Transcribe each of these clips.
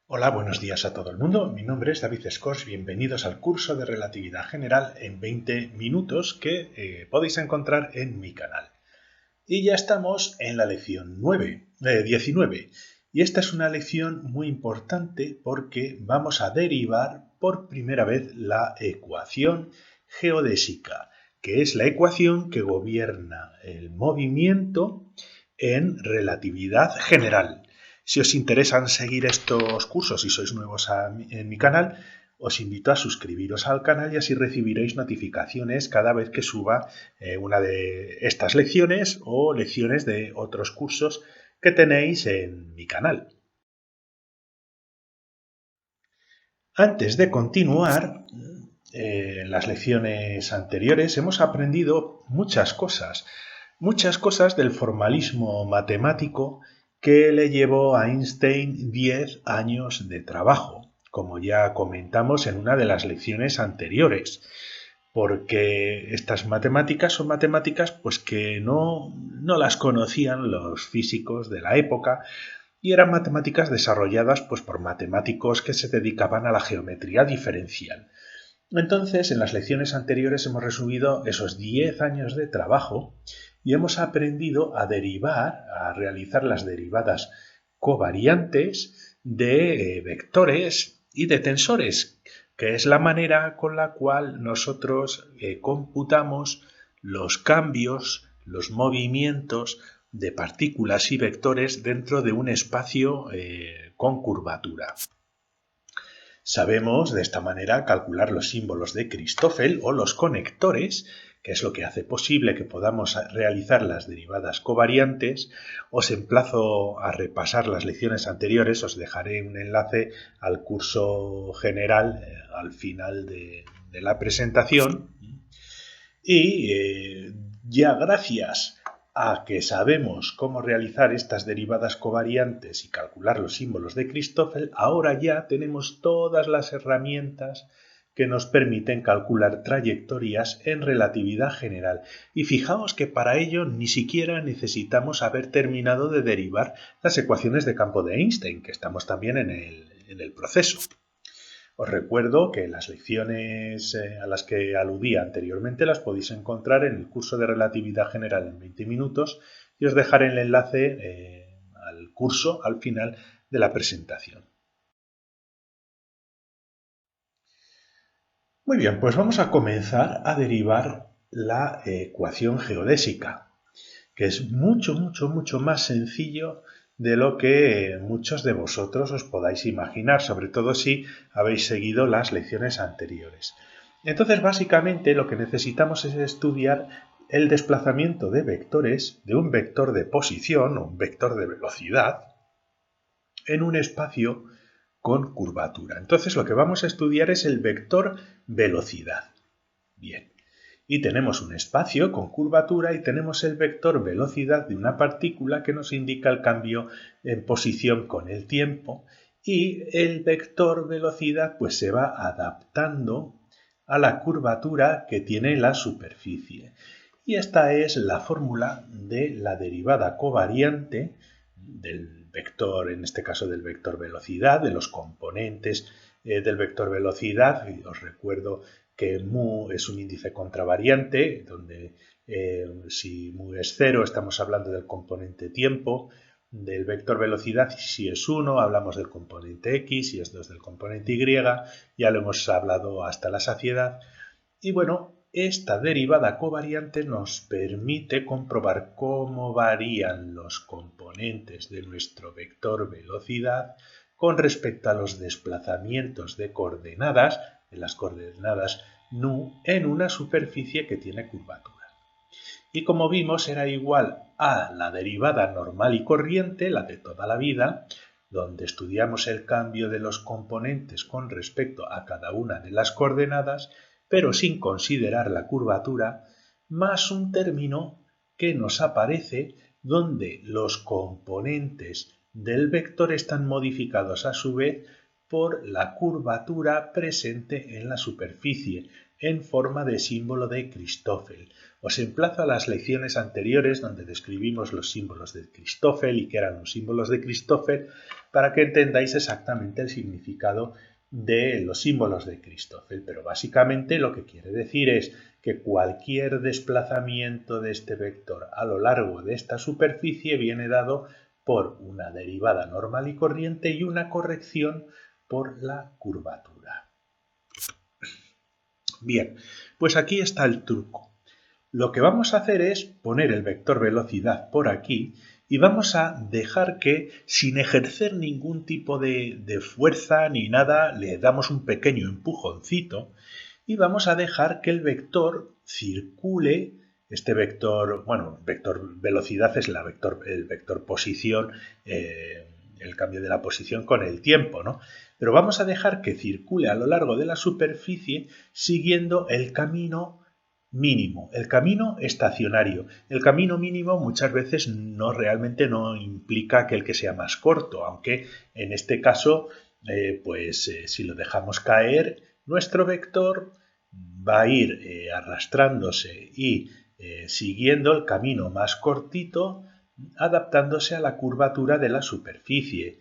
Hola, buenos días a todo el mundo. Mi nombre es David Scors. Bienvenidos al curso de Relatividad General en 20 minutos que podéis encontrar en mi canal. Y ya estamos en la lección 19. Y esta es una lección muy importante porque vamos a derivar por primera vez la ecuación geodésica, que es la ecuación que gobierna el movimiento en relatividad general. Si os interesan seguir estos cursos y sois nuevos en mi canal, os invito a suscribiros al canal y así recibiréis notificaciones cada vez que suba una de estas lecciones o lecciones de otros cursos que tenéis en mi canal. Antes de continuar, en las lecciones anteriores hemos aprendido muchas cosas del formalismo matemático que le llevó a Einstein 10 años de trabajo, como ya comentamos en una de las lecciones anteriores, porque estas matemáticas son matemáticas pues que no las conocían los físicos de la época y eran matemáticas desarrolladas pues, por matemáticos que se dedicaban a la geometría diferencial. Entonces, en las lecciones anteriores hemos resumido esos 10 años de trabajo y hemos aprendido a derivar, a realizar las derivadas covariantes de vectores y de tensores, que es la manera con la cual nosotros computamos los cambios, los movimientos de partículas y vectores dentro de un espacio con curvatura. Sabemos de esta manera calcular los símbolos de Christoffel o los conectores, que es lo que hace posible que podamos realizar las derivadas covariantes. Os emplazo a repasar las lecciones anteriores, os dejaré un enlace al curso general al final de la presentación. Y ya gracias a que sabemos cómo realizar estas derivadas covariantes y calcular los símbolos de Christoffel, ahora ya tenemos todas las herramientas que nos permiten calcular trayectorias en relatividad general. Y fijaos que para ello ni siquiera necesitamos haber terminado de derivar las ecuaciones de campo de Einstein, que estamos también en el proceso. Os recuerdo que las lecciones a las que aludía anteriormente las podéis encontrar en el curso de Relatividad General en 20 minutos y os dejaré el enlace al curso al final de la presentación. Muy bien, pues vamos a comenzar a derivar la ecuación geodésica, que es mucho más sencillo de lo que muchos de vosotros os podáis imaginar, sobre todo si habéis seguido las lecciones anteriores. Entonces, básicamente, lo que necesitamos es estudiar el desplazamiento de vectores de un vector de posición o un vector de velocidad en un espacio con curvatura. Entonces, lo que vamos a estudiar es el vector velocidad. Bien. Y tenemos un espacio con curvatura y tenemos el vector velocidad de una partícula que nos indica el cambio en posición con el tiempo y el vector velocidad pues se va adaptando a la curvatura que tiene la superficie. Y esta es la fórmula de la derivada covariante del vector, en este caso del vector velocidad, de los componentes del vector velocidad. Y os recuerdo que mu es un índice contravariante, donde si mu es 0 estamos hablando del componente tiempo del vector velocidad, y si es 1 hablamos del componente x, si es 2 del componente y, ya lo hemos hablado hasta la saciedad. Y bueno, esta derivada covariante nos permite comprobar cómo varían los componentes de nuestro vector velocidad con respecto a los desplazamientos de coordenadas, en las coordenadas nu, en una superficie que tiene curvatura. Y como vimos, era igual a la derivada normal y corriente, la de toda la vida, donde estudiamos el cambio de los componentes con respecto a cada una de las coordenadas, pero sin considerar la curvatura, más un término que nos aparece donde los componentes del vector están modificados a su vez por la curvatura presente en la superficie, en forma de símbolo de Christoffel. Os emplazo a las lecciones anteriores donde describimos los símbolos de Christoffel y qué eran los símbolos de Christoffel para que entendáis exactamente el significado de los símbolos de Christoffel. Pero básicamente lo que quiere decir es que cualquier desplazamiento de este vector a lo largo de esta superficie viene dado por una derivada normal y corriente y una corrección por la curvatura. Bien, pues aquí está el truco. Lo que vamos a hacer es poner el vector velocidad por aquí y vamos a dejar que, sin ejercer ningún tipo de fuerza ni nada, le damos un pequeño empujoncito y vamos a dejar que el vector circule. Este vector, bueno, vector velocidad es el vector posición, el cambio de la posición con el tiempo, ¿no? Pero vamos a dejar que circule a lo largo de la superficie siguiendo el camino mínimo, el camino estacionario. El camino mínimo muchas veces realmente no implica aquel que sea más corto, aunque en este caso, si lo dejamos caer, nuestro vector va a ir arrastrándose y siguiendo el camino más cortito, adaptándose a la curvatura de la superficie.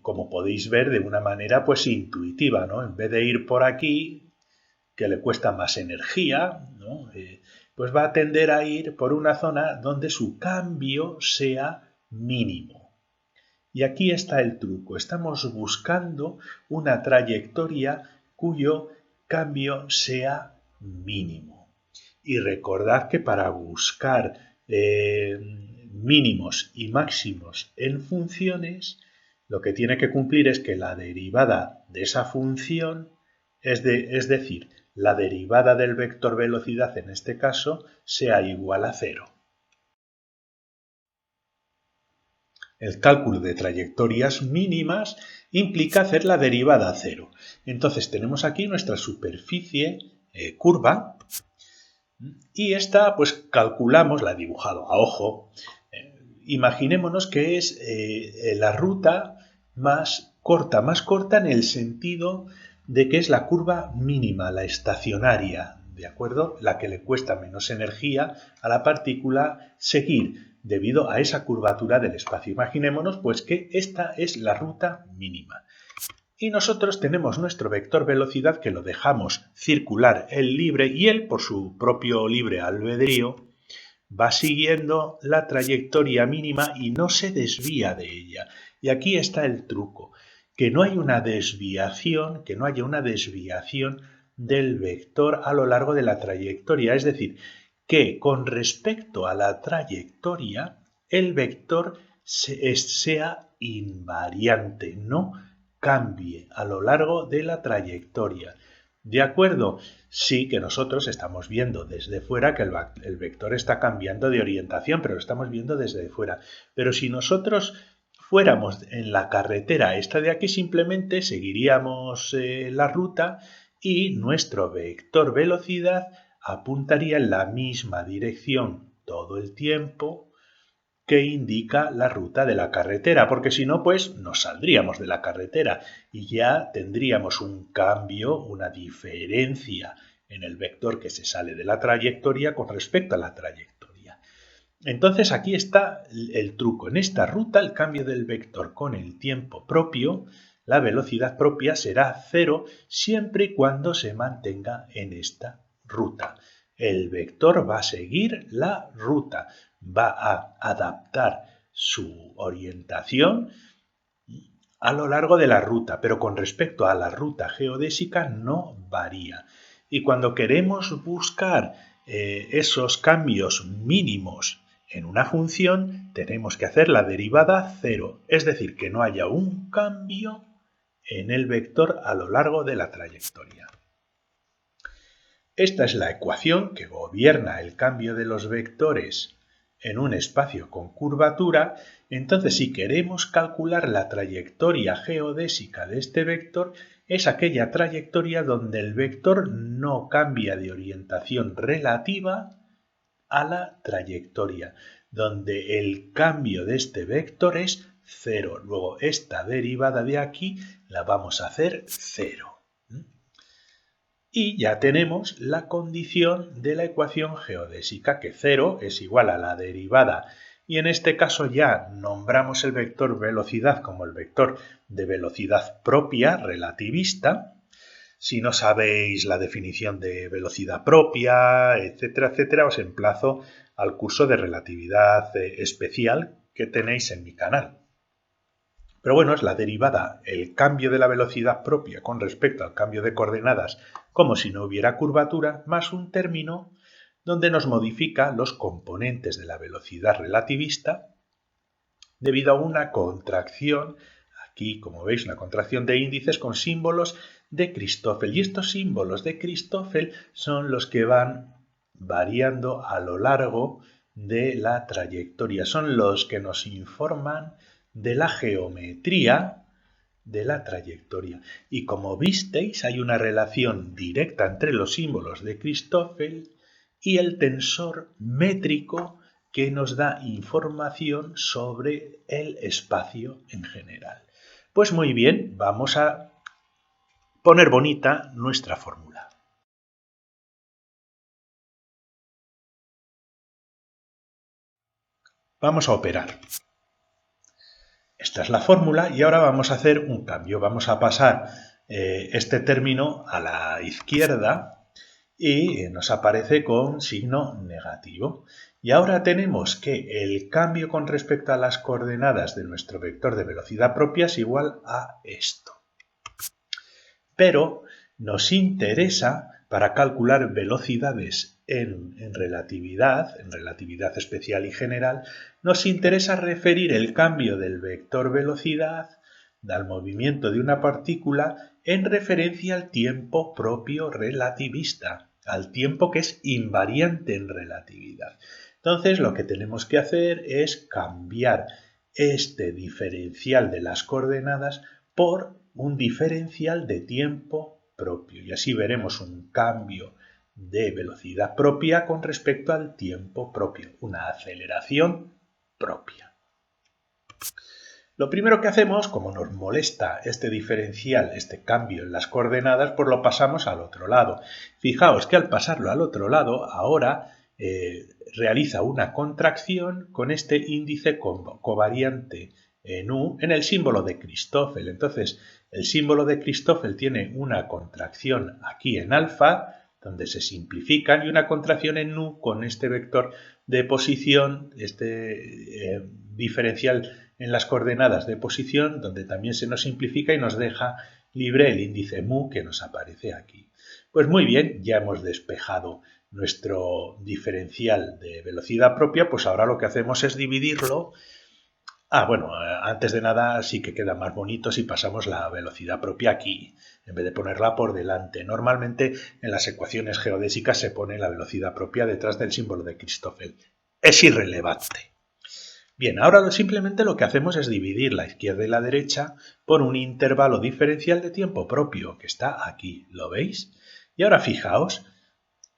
Como podéis ver de una manera pues intuitiva, ¿no? En vez de ir por aquí, que le cuesta más energía, ¿no? Pues va a tender a ir por una zona donde su cambio sea mínimo. Y aquí está el truco. Estamos buscando una trayectoria cuyo cambio sea mínimo. Y recordad que para buscar mínimos y máximos en funciones, lo que tiene que cumplir es que la derivada de esa función, es decir, la derivada del vector velocidad en este caso, sea igual a 0. El cálculo de trayectorias mínimas implica hacer la derivada a 0. Entonces tenemos aquí nuestra superficie curva y esta pues calculamos, la he dibujado a ojo. Imaginémonos que es la ruta más corta en el sentido de que es la curva mínima, la estacionaria, ¿de acuerdo? La que le cuesta menos energía a la partícula seguir debido a esa curvatura del espacio. Imaginémonos pues que esta es la ruta mínima. Y nosotros tenemos nuestro vector velocidad que lo dejamos circular él libre y él por su propio libre albedrío va siguiendo la trayectoria mínima y no se desvía de ella. Y aquí está el truco, que no haya una desviación del vector a lo largo de la trayectoria. Es decir, que con respecto a la trayectoria, el vector sea invariante, no cambie a lo largo de la trayectoria. ¿De acuerdo? Sí que nosotros estamos viendo desde fuera que el vector está cambiando de orientación, pero lo estamos viendo desde fuera. Pero si nosotros fuéramos en la carretera esta de aquí, simplemente seguiríamos la ruta y nuestro vector velocidad apuntaría en la misma dirección todo el tiempo que indica la ruta de la carretera, porque si no, pues nos saldríamos de la carretera y ya tendríamos un cambio, una diferencia en el vector que se sale de la trayectoria con respecto a la trayectoria. Entonces aquí está el truco. En esta ruta el cambio del vector con el tiempo propio, la velocidad propia será 0 siempre y cuando se mantenga en esta ruta. El vector va a seguir la ruta, va a adaptar su orientación a lo largo de la ruta, pero con respecto a la ruta geodésica no varía. Y cuando queremos buscar esos cambios mínimos en una función, tenemos que hacer la derivada 0, es decir, que no haya un cambio en el vector a lo largo de la trayectoria. Esta es la ecuación que gobierna el cambio de los vectores en un espacio con curvatura. Entonces, si queremos calcular la trayectoria geodésica de este vector, es aquella trayectoria donde el vector no cambia de orientación relativa a la trayectoria, donde el cambio de este vector es 0. Luego, esta derivada de aquí la vamos a hacer 0. Y ya tenemos la condición de la ecuación geodésica, que 0 es igual a la derivada. Y en este caso ya nombramos el vector velocidad como el vector de velocidad propia relativista. Si no sabéis la definición de velocidad propia, etcétera, etcétera, os emplazo al curso de relatividad especial que tenéis en mi canal. Pero bueno, es la derivada, el cambio de la velocidad propia con respecto al cambio de coordenadas, como si no hubiera curvatura, más un término donde nos modifica los componentes de la velocidad relativista debido a una contracción, aquí como veis una contracción de índices con símbolos de Christoffel. Y estos símbolos de Christoffel son los que van variando a lo largo de la trayectoria, son los que nos informan de la geometría de la trayectoria. Y como visteis, hay una relación directa entre los símbolos de Christoffel y el tensor métrico que nos da información sobre el espacio en general. Pues muy bien, vamos a poner bonita nuestra fórmula. Vamos a operar. Esta es la fórmula y ahora vamos a hacer un cambio. Vamos a pasar este término a la izquierda y nos aparece con signo negativo. Y ahora tenemos que el cambio con respecto a las coordenadas de nuestro vector de velocidad propia es igual a esto. Pero nos interesa, para calcular velocidades en relatividad especial y general, nos interesa referir el cambio del vector velocidad al movimiento de una partícula en referencia al tiempo propio relativista, al tiempo que es invariante en relatividad. Entonces, lo que tenemos que hacer es cambiar este diferencial de las coordenadas por un diferencial de tiempo propio. Y así veremos un cambio de velocidad propia con respecto al tiempo propio, una aceleración propia. Lo primero que hacemos, como nos molesta este diferencial, este cambio en las coordenadas, pues lo pasamos al otro lado. Fijaos que al pasarlo al otro lado, ahora realiza una contracción con este índice covariante en U en el símbolo de Christoffel. Entonces, el símbolo de Christoffel tiene una contracción aquí en alfa, donde se simplifican, y una contracción en nu con este vector de posición, este diferencial en las coordenadas de posición, donde también se nos simplifica y nos deja libre el índice mu que nos aparece aquí. Pues muy bien, ya hemos despejado nuestro diferencial de velocidad propia, pues ahora lo que hacemos es dividirlo. Antes de nada sí que queda más bonito si pasamos la velocidad propia aquí, en vez de ponerla por delante. Normalmente en las ecuaciones geodésicas se pone la velocidad propia detrás del símbolo de Christoffel. Es irrelevante. Bien, ahora simplemente lo que hacemos es dividir la izquierda y la derecha por un intervalo diferencial de tiempo propio, que está aquí, ¿lo veis? Y ahora fijaos,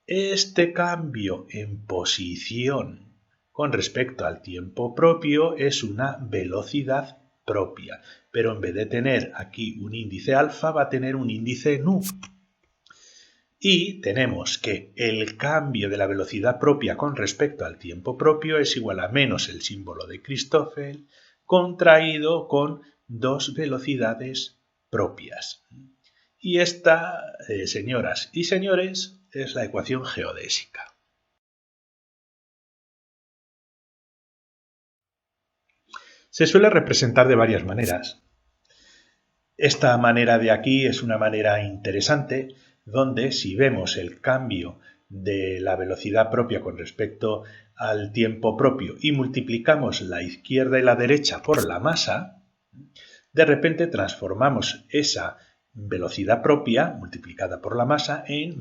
este cambio en posición con respecto al tiempo propio es una velocidad propia, pero en vez de tener aquí un índice alfa va a tener un índice nu. Y tenemos que el cambio de la velocidad propia con respecto al tiempo propio es igual a menos el símbolo de Christoffel contraído con dos velocidades propias. Y esta, señoras y señores, es la ecuación geodésica. Se suele representar de varias maneras. Esta manera de aquí es una manera interesante, donde si vemos el cambio de la velocidad propia con respecto al tiempo propio y multiplicamos la izquierda y la derecha por la masa, de repente transformamos esa velocidad propia multiplicada por la masa en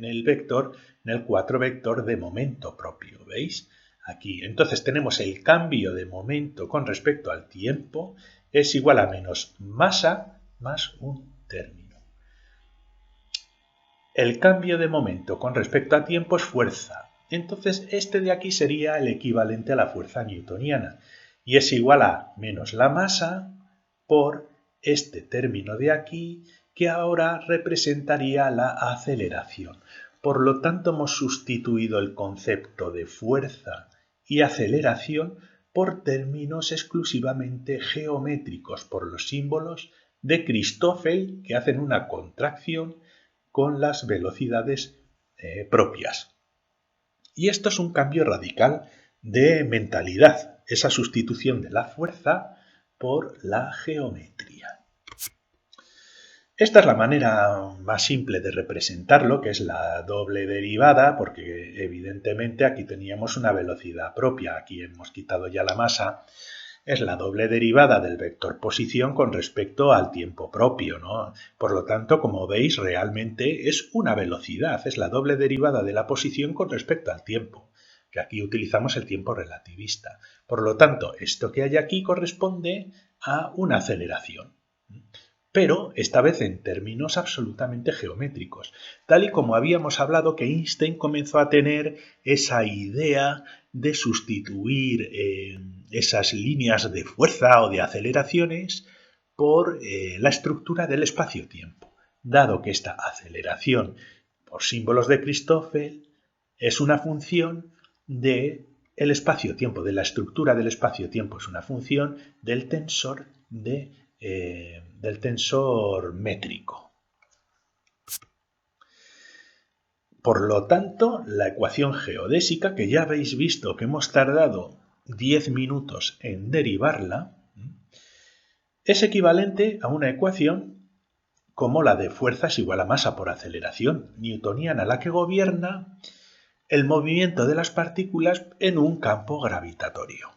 el vector, en el 4 vector de momento propio, ¿veis? Aquí. Entonces tenemos el cambio de momento con respecto al tiempo es igual a menos masa más un término. El cambio de momento con respecto a tiempo es fuerza. Entonces este de aquí sería el equivalente a la fuerza newtoniana y es igual a menos la masa por este término de aquí que ahora representaría la aceleración. Por lo tanto, hemos sustituido el concepto de fuerza y aceleración por términos exclusivamente geométricos, por los símbolos de Christoffel que hacen una contracción con las velocidades propias. Y esto es un cambio radical de mentalidad, esa sustitución de la fuerza por la geometría. Esta es la manera más simple de representarlo, que es la doble derivada, porque evidentemente aquí teníamos una velocidad propia, aquí hemos quitado ya la masa. Es la doble derivada del vector posición con respecto al tiempo propio, ¿no? Por lo tanto, como veis, realmente es una velocidad, es la doble derivada de la posición con respecto al tiempo, que aquí utilizamos el tiempo relativista. Por lo tanto, esto que hay aquí corresponde a una aceleración, pero esta vez en términos absolutamente geométricos, tal y como habíamos hablado que Einstein comenzó a tener esa idea de sustituir esas líneas de fuerza o de aceleraciones por la estructura del espacio-tiempo, dado que esta aceleración por símbolos de Christoffel es una función del espacio-tiempo, de la estructura del espacio-tiempo, es una función del tensor métrico. Por lo tanto, la ecuación geodésica, que ya habéis visto que hemos tardado 10 minutos en derivarla, es equivalente a una ecuación como la de fuerza es igual a masa por aceleración newtoniana, la que gobierna el movimiento de las partículas en un campo gravitatorio.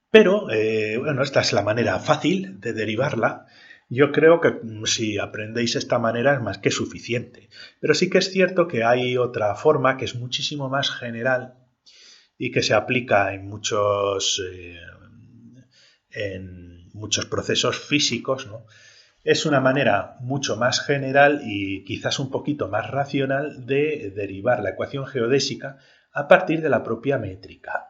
Pero, bueno, esta es la manera fácil de derivarla. Yo creo que si aprendéis esta manera es más que suficiente. Pero sí que es cierto que hay otra forma que es muchísimo más general y que se aplica en muchos procesos físicos, ¿no? Es una manera mucho más general y quizás un poquito más racional de derivar la ecuación geodésica a partir de la propia métrica.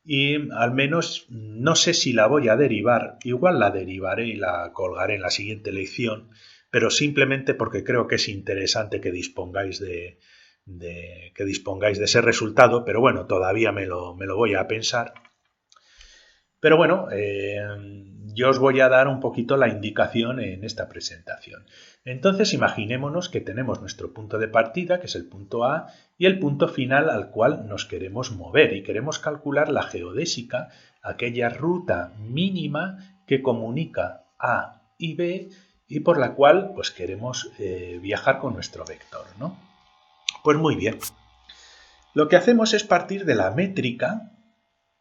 Y al menos no sé si la voy a derivar, igual la derivaré y la colgaré en la siguiente lección, pero simplemente porque creo que es interesante que dispongáis de ese resultado, pero bueno, todavía me lo voy a pensar. Pero bueno, yo os voy a dar un poquito la indicación en esta presentación. Entonces imaginémonos que tenemos nuestro punto de partida, que es el punto A, y el punto final al cual nos queremos mover y queremos calcular la geodésica, aquella ruta mínima que comunica A y B y por la cual pues queremos viajar con nuestro vector, ¿no? Pues muy bien. Lo que hacemos es partir de la métrica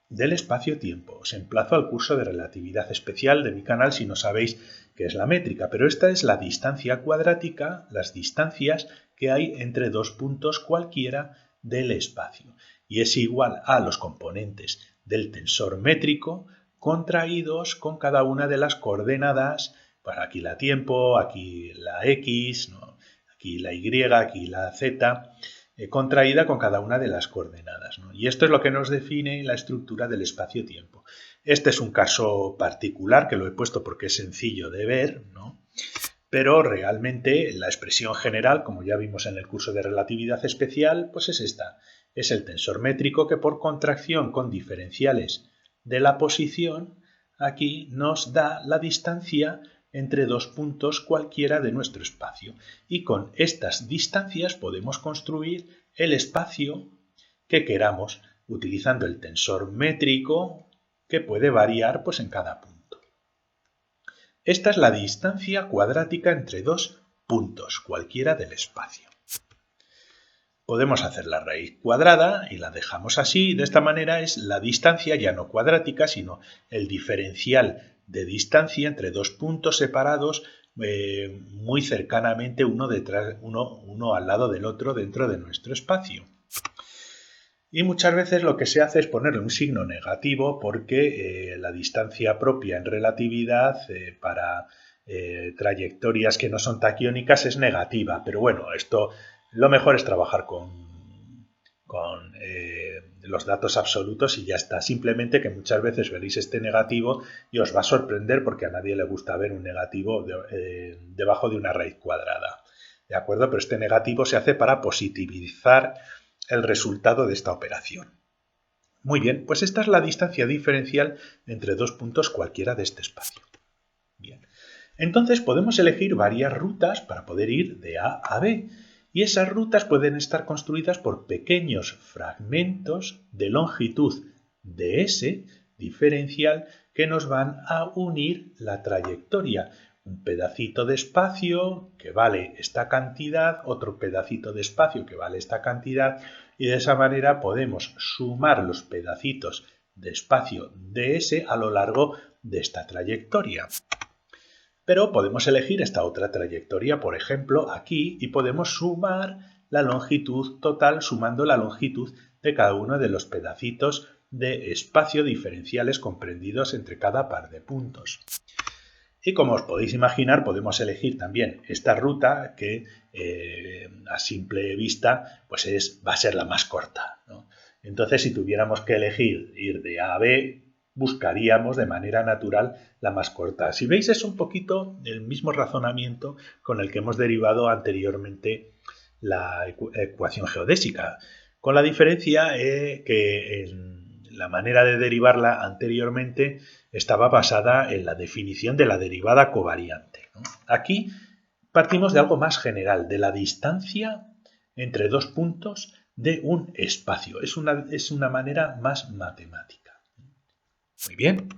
del espacio-tiempo. Os emplazo al curso de relatividad especial de mi canal si no sabéis qué es la métrica, pero esta es la distancia cuadrática, las distancias que hay entre dos puntos cualquiera del espacio, y es igual a los componentes del tensor métrico contraídos con cada una de las coordenadas, pues aquí la tiempo, aquí la x, ¿no? Aquí la y, aquí la z, contraída con cada una de las coordenadas, ¿no? Y esto es lo que nos define la estructura del espacio-tiempo. Este es un caso particular que lo he puesto porque es sencillo de ver, ¿no? Pero realmente la expresión general, como ya vimos en el curso de relatividad especial, pues es esta. Es el tensor métrico que por contracción con diferenciales de la posición aquí nos da la distancia entre dos puntos cualquiera de nuestro espacio. Y con estas distancias podemos construir el espacio que queramos, utilizando el tensor métrico que puede variar pues, en cada punto. Esta es la distancia cuadrática entre dos puntos, cualquiera del espacio. Podemos hacer la raíz cuadrada y la dejamos así. De esta manera es la distancia ya no cuadrática, sino el diferencial de distancia entre dos puntos separados muy cercanamente uno al lado del otro dentro de nuestro espacio. Y muchas veces lo que se hace es ponerle un signo negativo porque la distancia propia en relatividad para trayectorias que no son taquiónicas es negativa. Pero bueno, esto lo mejor es trabajar con los datos absolutos y ya está. Simplemente que muchas veces veréis este negativo y os va a sorprender porque a nadie le gusta ver un negativo debajo de una raíz cuadrada. ¿De acuerdo? Pero este negativo se hace para positivizar el resultado de esta operación. Muy bien, pues esta es la distancia diferencial entre dos puntos cualquiera de este espacio. Bien. Entonces podemos elegir varias rutas para poder ir de A a B. Y esas rutas pueden estar construidas por pequeños fragmentos de longitud de S diferencial que nos van a unir la trayectoria. Un pedacito de espacio que vale esta cantidad, otro pedacito de espacio que vale esta cantidad, y de esa manera podemos sumar los pedacitos de espacio de S a lo largo de esta trayectoria. Pero podemos elegir esta otra trayectoria, por ejemplo, aquí, y podemos sumar la longitud total sumando la longitud de cada uno de los pedacitos de espacio diferenciales comprendidos entre cada par de puntos. Y como os podéis imaginar, podemos elegir también esta ruta que a simple vista pues va a ser la más corta, ¿no? Entonces, si tuviéramos que elegir ir de A a B, buscaríamos de manera natural la más corta. Si veis, es un poquito el mismo razonamiento con el que hemos derivado anteriormente la ecuación geodésica, con la diferencia que en la manera de derivarla anteriormente estaba basada en la definición de la derivada covariante, ¿no? Aquí partimos de algo más general, de la distancia entre dos puntos de un espacio. Es una manera más matemática. Muy bien.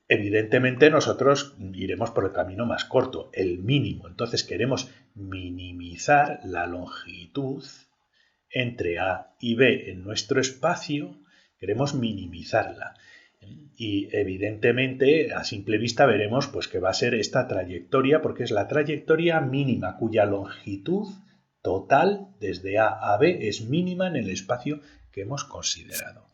Evidentemente nosotros iremos por el camino más corto, el mínimo. Entonces queremos minimizar la longitud entre A y B en nuestro espacio, queremos minimizarla. Y evidentemente a simple vista veremos pues, que va a ser esta trayectoria porque es la trayectoria mínima cuya longitud total desde A a B es mínima en el espacio que hemos considerado.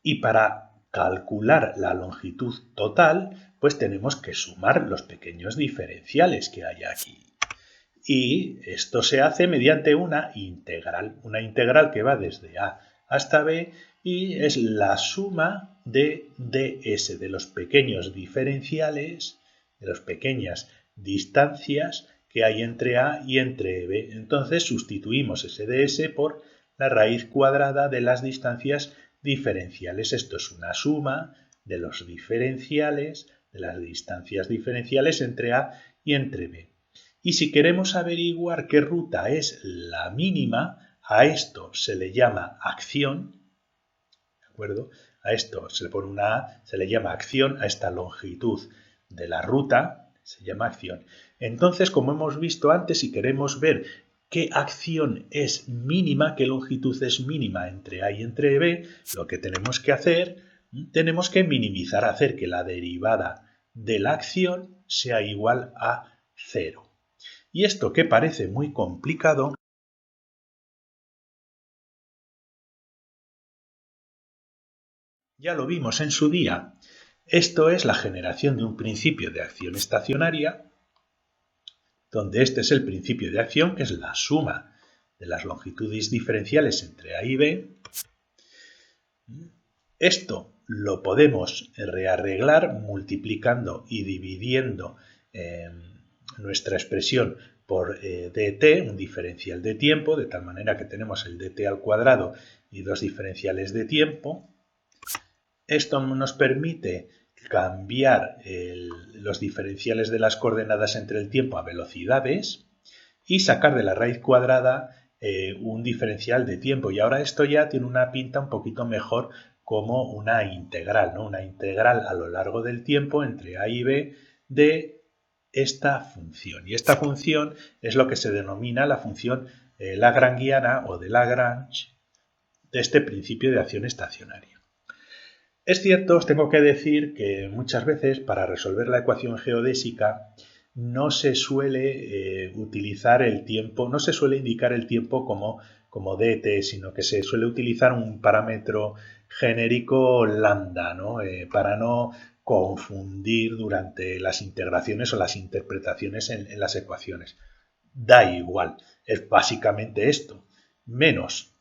Y para calcular la longitud total, pues tenemos que sumar los pequeños diferenciales que hay aquí. Y esto se hace mediante una integral que va desde A hasta B y es la suma de ds, de los pequeños diferenciales, de las pequeñas distancias que hay entre A y entre B. Entonces sustituimos ese ds por la raíz cuadrada de las distancias diferenciales. Esto es una suma de los diferenciales, de las distancias diferenciales entre A y entre B. Y si queremos averiguar qué ruta es la mínima, a esto se le llama acción, ¿de acuerdo? A esto se le pone una A, se le llama acción, a esta longitud de la ruta se llama acción. Entonces, como hemos visto antes, si queremos ver qué acción es mínima, qué longitud es mínima entre A y entre B, lo que tenemos que hacer, tenemos que minimizar, hacer que la derivada de la acción sea igual a 0. Y esto que parece muy complicado, ya lo vimos en su día. Esto es la generación de un principio de acción estacionaria, donde este es el principio de acción, que es la suma de las longitudes diferenciales entre A y B. Esto lo podemos rearreglar multiplicando y dividiendo nuestra expresión por dt, un diferencial de tiempo, de tal manera que tenemos el dt al cuadrado y dos diferenciales de tiempo. Esto nos permite cambiar los diferenciales de las coordenadas entre el tiempo a velocidades y sacar de la raíz cuadrada un diferencial de tiempo. Y ahora esto ya tiene una pinta un poquito mejor como una integral, ¿no? Una integral a lo largo del tiempo entre A y B de esta función. Y esta función es lo que se denomina la función lagrangiana o de Lagrange de este principio de acción estacionaria. Es cierto, os tengo que decir que muchas veces para resolver la ecuación geodésica no se suele utilizar el tiempo, no se suele indicar el tiempo como dt, sino que se suele utilizar un parámetro genérico lambda, ¿no? Para no confundir durante las integraciones o las interpretaciones en las ecuaciones. Da igual, es básicamente esto, menos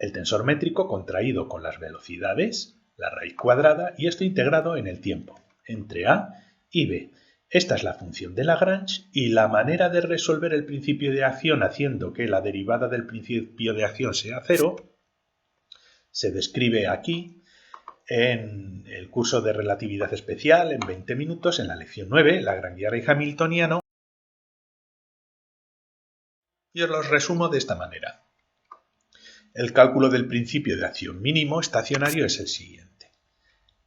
el tensor métrico contraído con las velocidades, la raíz cuadrada, y esto integrado en el tiempo, entre a y b. Esta es la función de Lagrange y la manera de resolver el principio de acción haciendo que la derivada del principio de acción sea cero se describe aquí en el curso de relatividad especial en 20 minutos en la lección 9, Lagrangiano y Hamiltoniano. Y os los resumo de esta manera. El cálculo del principio de acción mínimo estacionario es el siguiente.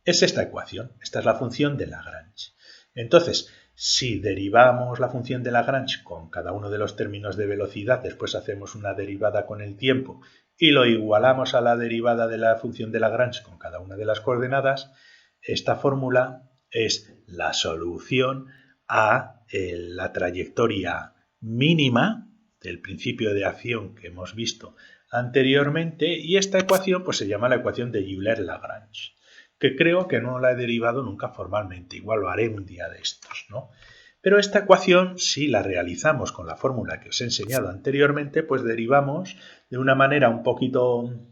Es esta ecuación, esta es la función de Lagrange. Entonces, si derivamos la función de Lagrange con cada uno de los términos de velocidad, después hacemos una derivada con el tiempo y lo igualamos a la derivada de la función de Lagrange con cada una de las coordenadas, esta fórmula es la solución a la trayectoria mínima del principio de acción que hemos visto anteriormente, y esta ecuación pues se llama la ecuación de Euler-Lagrange, que creo que no la he derivado nunca formalmente, igual lo haré un día de estos, ¿no? Pero esta ecuación, si la realizamos con la fórmula que os he enseñado anteriormente, pues derivamos de una manera un poquito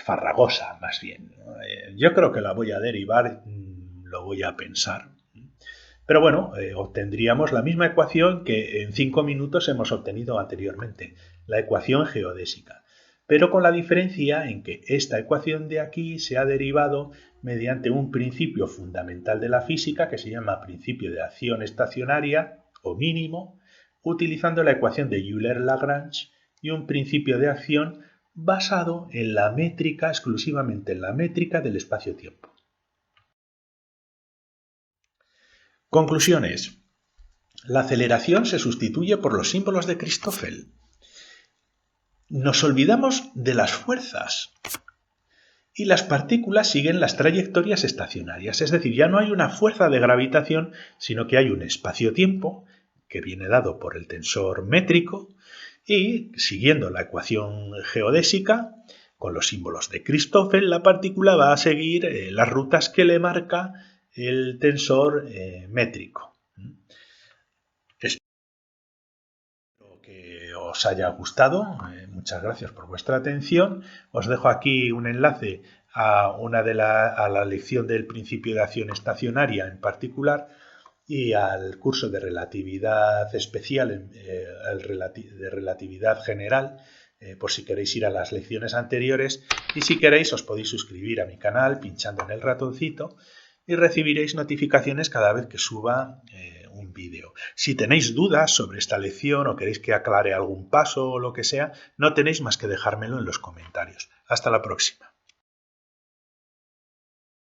farragosa, más bien. Yo creo que la voy a derivar, lo voy a pensar. Pero bueno, obtendríamos la misma ecuación que en 5 minutos hemos obtenido anteriormente, la ecuación geodésica, pero con la diferencia en que esta ecuación de aquí se ha derivado mediante un principio fundamental de la física que se llama principio de acción estacionaria o mínimo, utilizando la ecuación de Euler-Lagrange y un principio de acción basado en la métrica, exclusivamente en la métrica del espacio-tiempo. Conclusiones. La aceleración se sustituye por los símbolos de Christoffel. Nos olvidamos de las fuerzas y las partículas siguen las trayectorias estacionarias, es decir, ya no hay una fuerza de gravitación, sino que hay un espacio-tiempo que viene dado por el tensor métrico y, siguiendo la ecuación geodésica, con los símbolos de Christoffel, la partícula va a seguir las rutas que le marca el tensor métrico. Espero que os haya gustado. Muchas gracias por vuestra atención. Os dejo aquí un enlace a la lección del principio de acción estacionaria en particular y al curso de relatividad especial, de relatividad general, por si queréis ir a las lecciones anteriores, y si queréis os podéis suscribir a mi canal pinchando en el ratoncito y recibiréis notificaciones cada vez que suba un vídeo. Si tenéis dudas sobre esta lección o queréis que aclare algún paso o lo que sea, no tenéis más que dejármelo en los comentarios. Hasta la próxima.